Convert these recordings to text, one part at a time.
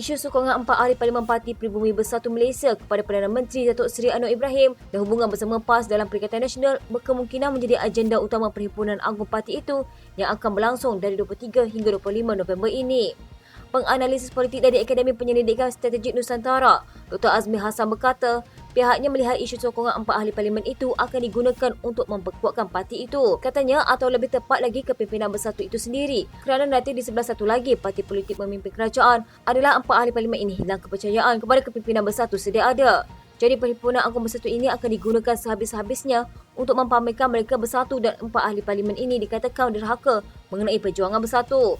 Isu sokongan 4 ahli Parlimen Parti Pribumi Bersatu Malaysia kepada Perdana Menteri Datuk Seri Anwar Ibrahim dan hubungan bersama PAS dalam Perikatan Nasional berkemungkinan menjadi agenda utama Perhimpunan Agung Parti itu yang akan berlangsung dari 23 hingga 25 November ini. Penganalisis politik dari Akademi Penyelidikan Strategik Nusantara, Dr. Azmi Hassan berkata, pihaknya melihat isu sokongan 4 ahli parlimen itu akan digunakan untuk memperkuatkan parti itu. Katanya, atau lebih tepat lagi kepimpinan bersatu itu sendiri. Kerana nanti di sebelah satu lagi, parti politik memimpin kerajaan adalah 4 ahli parlimen ini hilang kepercayaan kepada kepimpinan bersatu sedia ada. Jadi Perhimpunan Agung Bersatu ini akan digunakan sehabis-habisnya untuk mempamerkan mereka bersatu dan 4 ahli parlimen ini dikatakan derhaka mengenai perjuangan bersatu.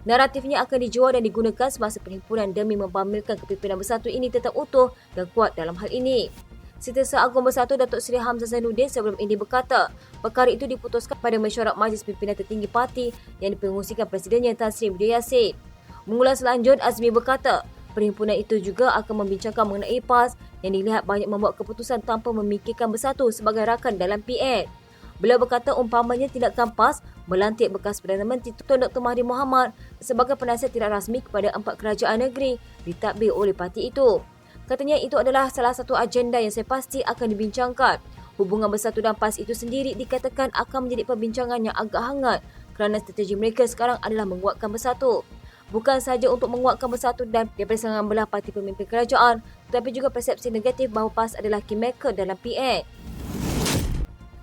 Naratifnya akan dijual dan digunakan semasa perhimpunan demi mempamerkan kepimpinan bersatu ini tetap utuh dan kuat dalam hal ini. Setiausaha Agung Bersatu Datuk Seri Hamzah Zainuddin sebelum ini berkata, perkara itu diputuskan pada mesyuarat Majlis Pimpinan Tertinggi Parti yang dipengungsikan Presidennya Tan Sri Muhyiddin Yassin. Mengulas lanjut, Azmi berkata, perhimpunan itu juga akan membincangkan mengenai PAS yang dilihat banyak membuat keputusan tanpa memikirkan bersatu sebagai rakan dalam PN. Beliau berkata umpamanya tindakan PAS melantik bekas Perdana Menteri Tun Dr. Mahathir Mohamad sebagai penasihat tidak rasmi kepada 4 kerajaan negeri ditadbir oleh parti itu. Katanya itu adalah salah satu agenda yang saya pasti akan dibincangkan. Hubungan bersatu dan PAS itu sendiri dikatakan akan menjadi perbincangan yang agak hangat kerana strategi mereka sekarang adalah menguatkan bersatu. Bukan sahaja untuk menguatkan bersatu dan daripada serangan belah parti pemimpin kerajaan, tetapi juga persepsi negatif bahawa PAS adalah kingmaker dalam PN.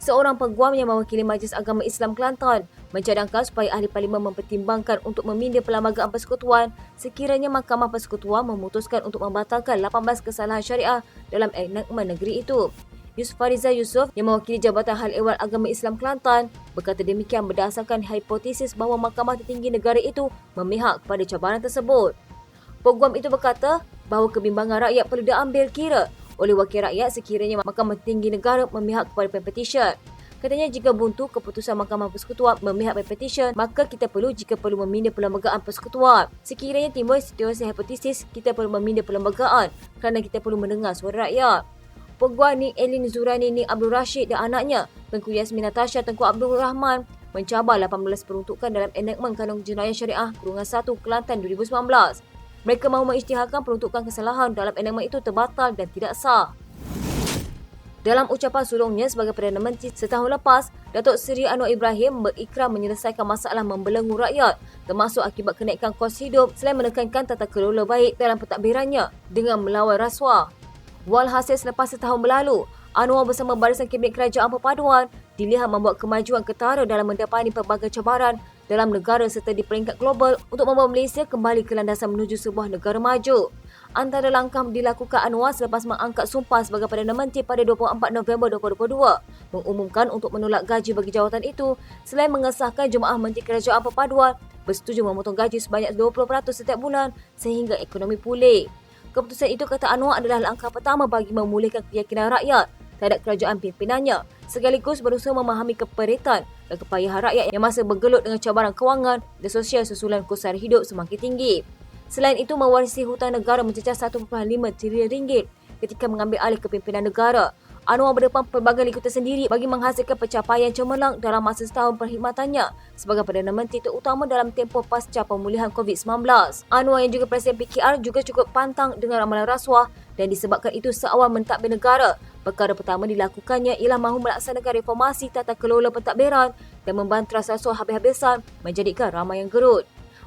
Seorang peguam yang mewakili Majlis Agama Islam Kelantan mencadangkan supaya ahli parlimen mempertimbangkan untuk meminda Perlembagaan Persekutuan sekiranya Mahkamah Persekutuan memutuskan untuk membatalkan 18 kesalahan syariah dalam enakmen negeri itu. Yusuf Fariza Yusof yang mewakili Jabatan Hal Ehwal Agama Islam Kelantan berkata demikian berdasarkan hipotesis bahawa Mahkamah Tertinggi negara itu memihak kepada cabaran tersebut. Peguam itu berkata bahawa kebimbangan rakyat perlu diambil kira oleh wakil rakyat sekiranya Mahkamah Tinggi Negara memihak kepada petition. Katanya jika buntu keputusan Mahkamah Persekutuan memihak petition, maka kita perlu jika perlu meminda Perlembagaan Persekutuan. Sekiranya timbul situasi hipotesis, kita perlu meminda perlembagaan kerana kita perlu mendengar suara rakyat. Peguam Nik Elin Zurani Nik Abdul Rashid dan anaknya, Tengku Yasmin Natasha Tengku Abdul Rahman mencabar 18 peruntukan dalam enakmen Kanun Jenayah Syariah Kurungan 1 Kelantan 2019. Mereka mahu mengisytiharkan peruntukan kesalahan dalam enakmen itu terbatal dan tidak sah. Dalam ucapan sulungnya sebagai Perdana Menteri setahun lepas, Datuk Seri Anwar Ibrahim berikrar menyelesaikan masalah membelenggu rakyat termasuk akibat kenaikan kos hidup selain menekankan tata kelola baik dalam pentadbirannya dengan melawan rasuah. Walhasil selepas setahun berlalu, Anwar bersama Barisan Kabinet Kerajaan Perpaduan dilihat membuat kemajuan ketara dalam mendapati pelbagai cabaran dalam negara serta di peringkat global untuk membawa Malaysia kembali ke landasan menuju sebuah negara maju. Antara langkah dilakukan Anwar selepas mengangkat sumpah sebagai Perdana Menteri pada 24 November 2022 mengumumkan untuk menolak gaji bagi jawatan itu selain mengesahkan Jemaah Menteri Kerajaan Perpaduan bersetuju memotong gaji sebanyak 20% setiap bulan sehingga ekonomi pulih. Keputusan itu kata Anwar adalah langkah pertama bagi memulihkan keyakinan rakyat terhadap kerajaan pimpinannya sekaligus berusaha memahami keperitan dan kepayahan rakyat yang masih bergelut dengan cabaran kewangan dan sosial susulan kos sara hidup semakin tinggi. Selain itu, mewarisi hutang negara mencecah 1.5 trilion ringgit ketika mengambil alih kepimpinan negara. Anwar berdepan pelbagai likutan sendiri bagi menghasilkan pencapaian cemerlang dalam masa setahun perkhidmatannya sebagai Perdana Menteri terutama dalam tempoh pasca pemulihan COVID-19. Anwar yang juga Presiden PKR juga cukup pantang dengan ramalan rasuah dan disebabkan itu seawal mentadbir negara. Perkara pertama dilakukannya ialah mahu melaksanakan reformasi tata kelola pentadbiran dan membantras rasuah habis-habisan menjadikan ramai yang gerut.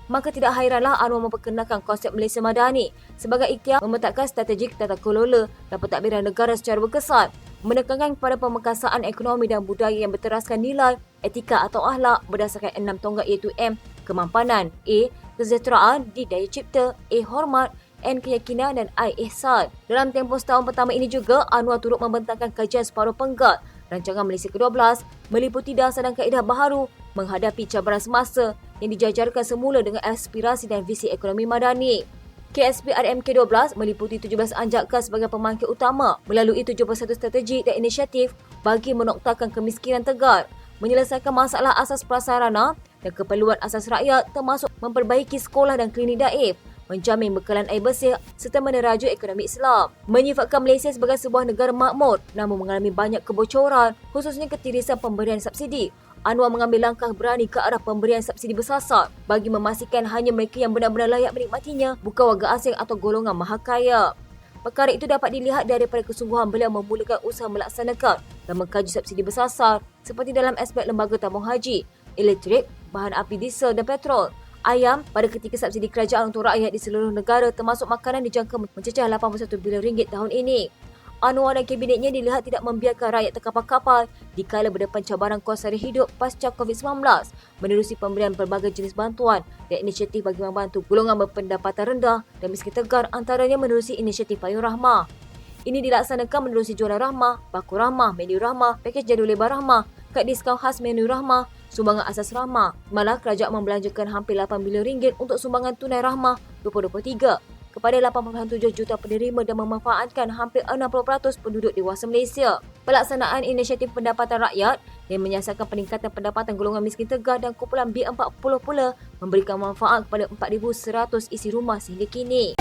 Maka tidak hairanlah Anwar memperkenalkan konsep Malaysia Madani sebagai ikhtiar memetakan strategik tata kelola dan pentadbiran negara secara berkesan, menekankan kepada pemekasaan ekonomi dan budaya yang berteraskan nilai, etika atau akhlak berdasarkan 6 tonggak iaitu M. Kemampanan, A. Kesejahteraan, D. Daya cipta, A. Hormat, N. Keyakinan dan I. Ihsan. Dalam tempoh setahun pertama ini juga, Anwar turut membentangkan kajian separuh penggat Rancangan Malaysia ke-12 meliputi dasar dan kaedah baharu menghadapi cabaran semasa yang dijajarkan semula dengan aspirasi dan visi ekonomi madani. KSP RMK-12 meliputi 17 anjakan sebagai pemangkit utama melalui 71 strategi dan inisiatif bagi menoktakan kemiskinan tegar, menyelesaikan masalah asas prasarana dan keperluan asas rakyat termasuk memperbaiki sekolah dan klinik daif, menjamin bekalan air bersih serta meneraju ekonomi Islam. Menyifatkan Malaysia sebagai sebuah negara makmur namun mengalami banyak kebocoran khususnya ketirisan pemberian subsidi. Anwar mengambil langkah berani ke arah pemberian subsidi bersasar bagi memastikan hanya mereka yang benar-benar layak menikmatinya, bukan warga asing atau golongan mahakaya. Perkara itu dapat dilihat daripada kesungguhan beliau memulakan usaha melaksanakan dan mengkaji subsidi bersasar seperti dalam aspek lembaga tabung haji, elektrik, bahan api diesel dan petrol, ayam pada ketika subsidi kerajaan untuk rakyat di seluruh negara termasuk makanan dijangka mencecah RM81 bilion tahun ini. Anwar dan kabinetnya dilihat tidak membiarkan rakyat terkapar-kapar dikala berdepan cabaran kos sara hidup pasca COVID-19 menerusi pemberian pelbagai jenis bantuan dan inisiatif bagi membantu golongan berpendapatan rendah dan miskin tegar, antaranya menerusi inisiatif Payung Rahmah. Ini dilaksanakan menerusi jualan rahmah, baku rahmah, menu rahmah, pakej jadual lebar rahmah, kad diskaun khas menu rahmah, sumbangan asas rahmah. Malah kerajaan membelanjakan hampir RM8 bilion untuk sumbangan tunai rahmah 2023 kepada 87 juta penerima dan memanfaatkan hampir 60% penduduk dewasa Malaysia. Pelaksanaan inisiatif pendapatan rakyat yang menyasarkan peningkatan pendapatan golongan miskin tegar dan kumpulan B40 pula memberikan manfaat kepada 4,100 isi rumah sehingga kini.